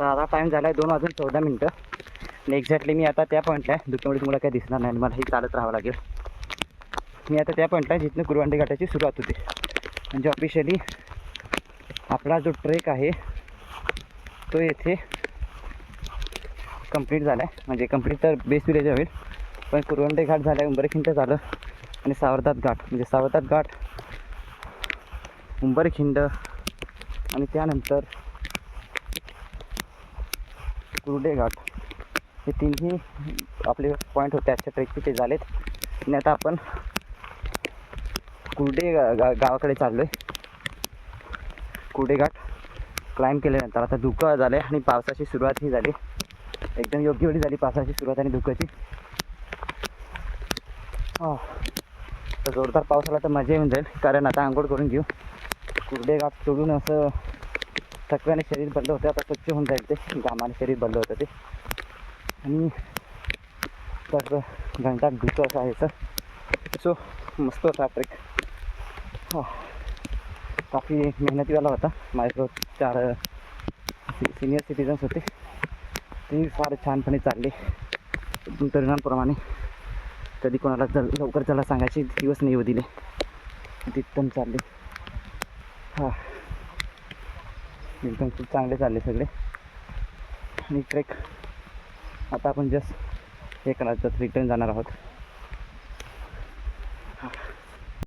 तर आता टाईम झाला आहे 2:14 आणि एक्झॅक्टली मी आता त्या पॉईंटला आहे. दुःखामुळे तुम्हाला काही दिसणार नाही आणि मला ही चालत राहावं लागेल. मी आता त्या पॉईंटला आहे जिथनं कुरवांडी घाटाची सुरुवात होते. म्हणजे ऑफिशियली आपला जो ट्रेक आहे तो येथे कंप्लीट झाला आहे. म्हणजे कंप्लीट तर बेस विलेज होईल, पण कुरवंडी घाट झाला आहे, उंबरखिंड झालं आणि सावरदात घाट. म्हणजे सावरदात घाट, उंबरखिंड आणि त्यानंतर कुर्डे घाट, हे तिन्ही आपले पॉईंट होते आजच्या ट्रेकचे, ते झालेत. आणि आता आपण कुर्डे गावाकडे चाललो आहे. कुर्डे घाट क्लाइंब केल्यानंतर आता धुकं झालं आहे आणि पावसाची सुरुवातही झाली. एकदम योग्य वेळी झाली पावसाची सुरुवात आणि धुक्याची. तर जोरदार पाऊस आला तर मजा येऊन जाईल, कारण आता आंघोळ करून घेऊ. कुर्डे घाट सोडून असं थकव्याने शरीर बदलं होतं, आता स्वच्छ होऊन जाईल ते, घामाने शरीर बदलं होतं ते. आणि तर घंटात धुकं असं आहे. सो मस्त होता ट्रेक. काफ़ी मेहनतीवाला होता. माझ्यासोबत 4 सिनियर सिटीजन्स होते, ते फार छानपणे चालले एकदम तरुणांप्रमाणे. कधी कोणाला लवकर चला सांगायचे दिवस नाही येऊ दिले, तिथून चालले. एकदम खूप चांगले चालले सगळे. आणि ट्रेक आता आपण जस्ट 1 तासात रिटर्न जाणार आहोत.